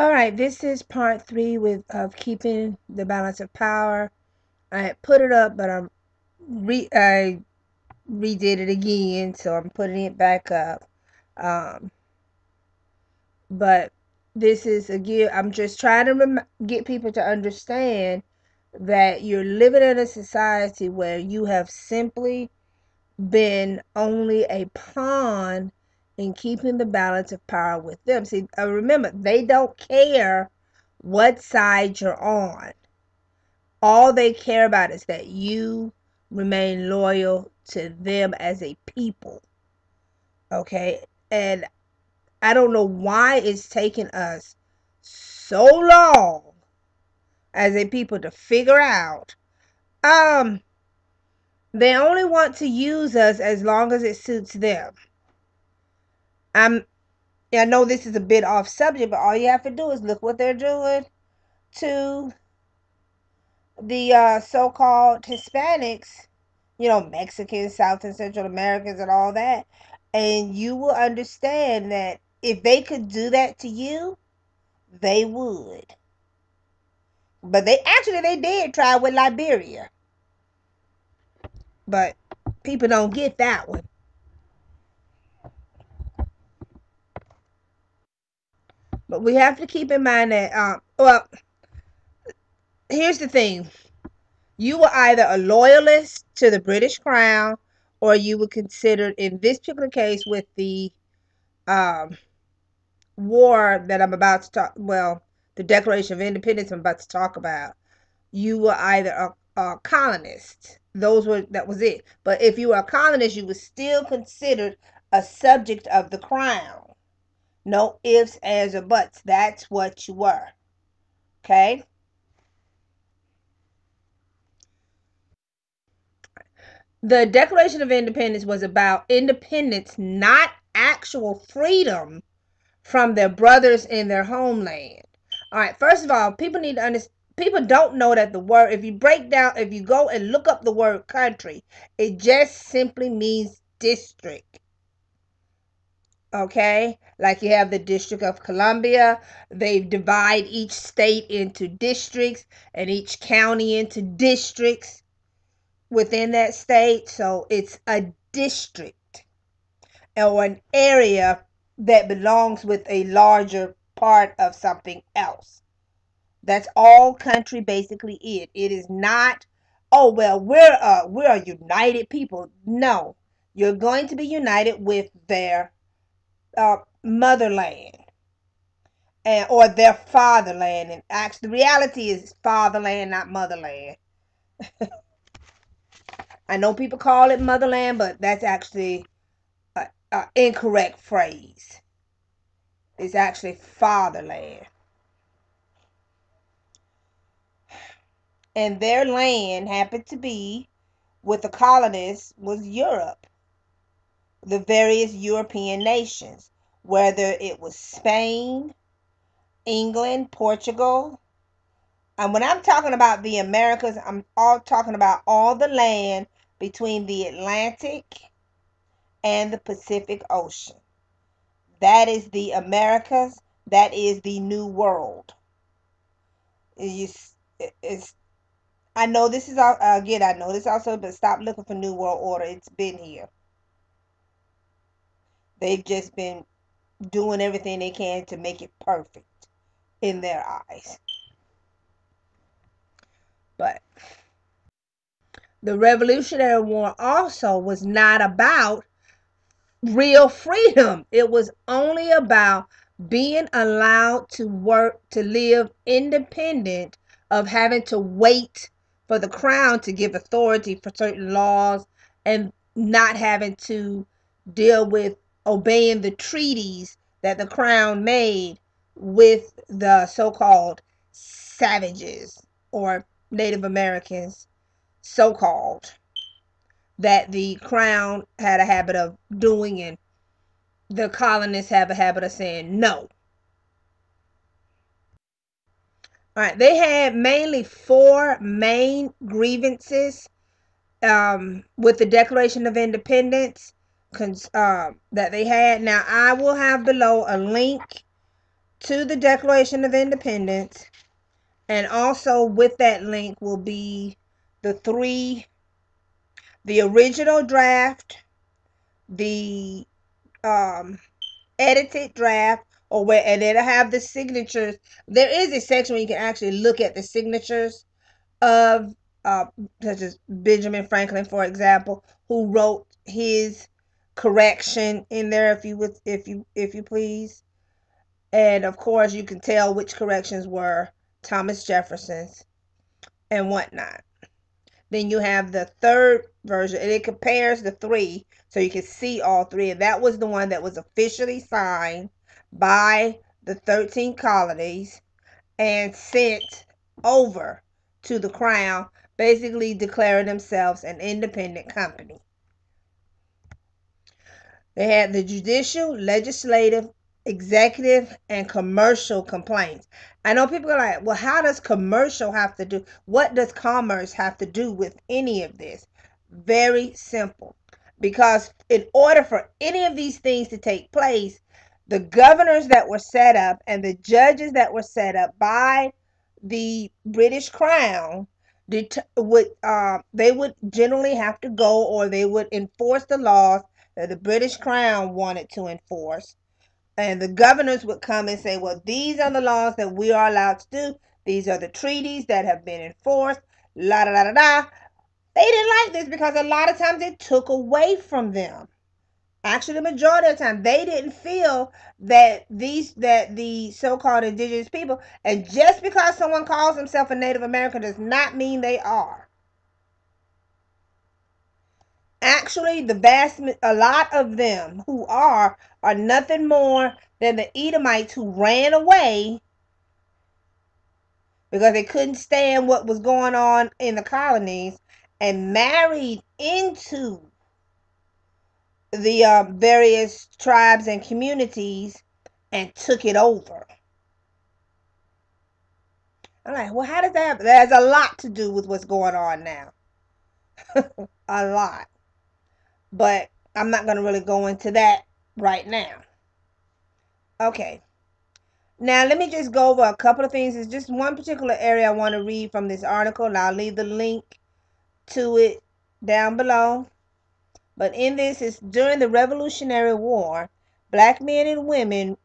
All right, this is part 3 of keeping the balance of power. I had put it up, but I redid it again, so I'm putting it back up. Um, but this is again, I'm just trying to get people to understand that you're living in a society where you have simply been only a pawn in keeping the balance of power with them. See, remember, they don't care what side you're on. All they care about is that you remain loyal to them as a people. Okay? And I don't know why it's taken us so long as a people to figure out. They only want to use us as long as it suits them. I know this is a bit off subject, but all you have to do is look what they're doing to the so-called Hispanics, Mexicans, South and Central Americans, and all that. And you will understand that if they could do that to you, they would. But they did try with Liberia. But people don't get that one. But we have to keep in mind that, here's the thing. You were either a loyalist to the British Crown, or you were considered, in this particular case, with the um, war that I'm about to talk, well, the Declaration of Independence I'm about to talk about, you were either a colonist. That was it. But if you were a colonist, you were still considered a subject of the crown. No ifs, ands, or buts. That's what you were. Okay? The Declaration of Independence was about independence, not actual freedom from their brothers in their homeland. All right, first of all, people need to understand. People don't know that the word, if you go and look up the word country, it just simply means district. Okay? Like you have the District of Columbia, they divide each state into districts and each county into districts within that state. So it's a district or an area that belongs with a larger part of something else. That's all country basically is. It is not, oh well, we're a united people. No, you're going to be united with their motherland or their fatherland. And actually, the reality is fatherland, not motherland. I know people call it motherland, but that's actually an incorrect phrase. It's actually fatherland. And their land happened to be, with the colonists, was Europe, the various European nations, whether it was Spain, England, Portugal. And when I'm talking about the Americas, I'm all talking about all the land between the Atlantic and the Pacific Ocean. That is the Americas. That is the New World. It's, I know this is all, again, I know this also, but stop looking for New World Order. It's been here. They've just been doing everything they can to make it perfect in their eyes. But the Revolutionary War also was not about real freedom. It was only about being allowed to work, to live independent of having to wait for the crown to give authority for certain laws and not having to deal with obeying the treaties that the crown made with the so-called savages or Native Americans, so-called, that the crown had a habit of doing, and the colonists have a habit of saying no. All right, they had mainly 4 main grievances with the Declaration of Independence that they had. Now, I will have below a link to the Declaration of Independence. And also with that link will be the original draft, the edited draft, and it'll have the signatures. There is a section where you can actually look at the signatures of uh, such as Benjamin Franklin, for example, who wrote his correction in there, if you please. And of course, you can tell which corrections were Thomas Jefferson's and whatnot. Then you have the third version, and it compares the three so you can see all three. And that was the one that was officially signed by the 13 colonies and sent over to the crown, basically declaring themselves an independent company. They had the judicial, legislative, executive, and commercial complaints. I know people are like, well, how does commercial have to do? What does commerce have to do with any of this? Very simple. Because in order for any of these things to take place, the governors that were set up and the judges that were set up by the British Crown they would generally have to go, or they would enforce the laws that the British Crown wanted to enforce. And the governors would come and say, well, these are the laws that we are allowed to do. These are the treaties that have been enforced. La da da da da. They didn't like this because a lot of times it took away from them. Actually, the majority of the time, they didn't feel that the so-called indigenous people, and just because someone calls himself a Native American does not mean they are. Actually, a lot of them who are nothing more than the Edomites who ran away because they couldn't stand what was going on in the colonies and married into the various tribes and communities and took it over. I'm like, well, how does that happen? There's a lot to do with what's going on now. A lot. But I'm not going to really go into that right now. Okay. Now, let me just go over a couple of things. It's just one particular area I want to read from this article, and I'll leave the link to it down below. But in this, it's during the Revolutionary War, black men and women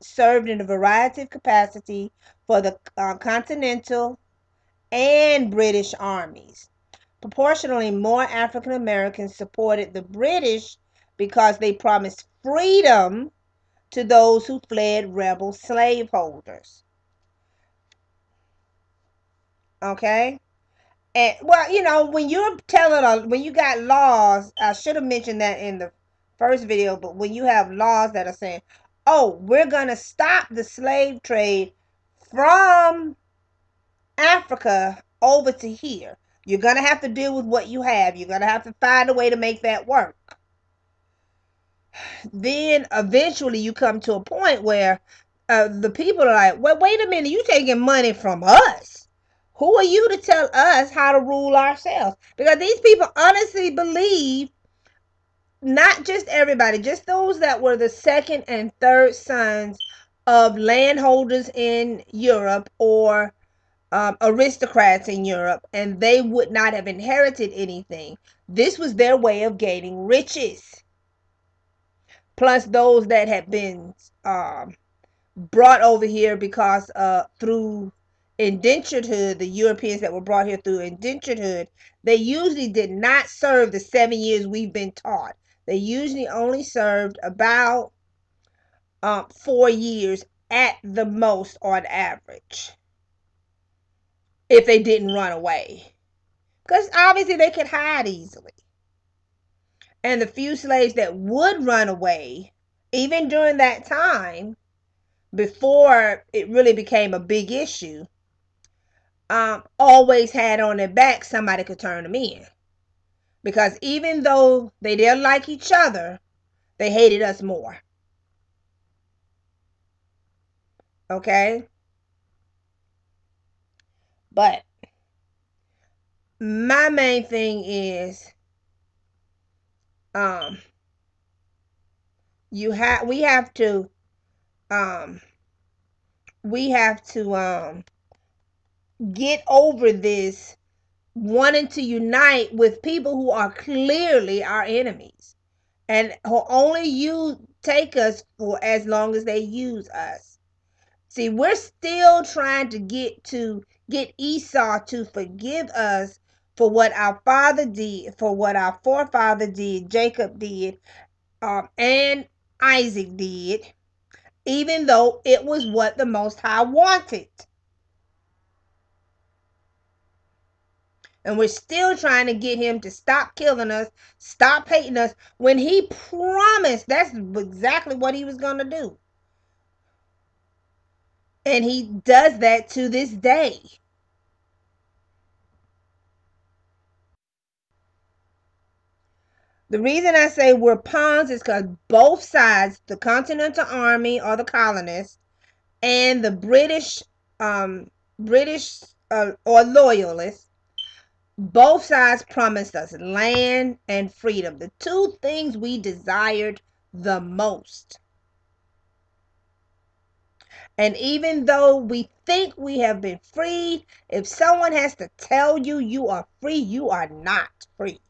served in a variety of capacity for the Continental and British armies. Proportionally, more African Americans supported the British because they promised freedom to those who fled rebel slaveholders. Okay? And well, you know, when you got laws, I should have mentioned that in the first video, but when you have laws that are saying, oh, we're going to stop the slave trade from Africa over to here, you're going to have to deal with what you have. You're going to have to find a way to make that work. Then eventually you come to a point where the people are like, well, wait a minute, you taking money from us. Who are you to tell us how to rule ourselves? Because these people honestly believe, not just everybody, just those that were the second and third sons of landholders in Europe or aristocrats in Europe, and they would not have inherited anything. This was their way of gaining riches. Plus those that had been brought over here because through indenturedhood, the Europeans that were brought here through indenturedhood, they usually did not serve the 7 years we've been taught. They usually only served about 4 years at the most on average, if they didn't run away. Because obviously they could hide easily. And the few slaves that would run away, even during that time, before it really became a big issue, always had on their back somebody could turn them in. Because even though they didn't like each other, they hated us more. Okay? But my main thing is we have to we have to get over this wanting to unite with people who are clearly our enemies and who only take us for as long as they use us. See, we're still trying to get Esau to forgive us for what our father did, for what our forefather did, Jacob did, and Isaac did, even though it was what the Most High wanted. And we're still trying to get him to stop killing us, stop hating us, when he promised that's exactly what he was going to do. And he does that to this day. The reason I say we're pawns is because both sides, the Continental Army or the colonists, and the um, British or loyalists, both sides promised us land and freedom, the two things we desired the most. And even though we think we have been freed, if someone has to tell you you are free, you are not free.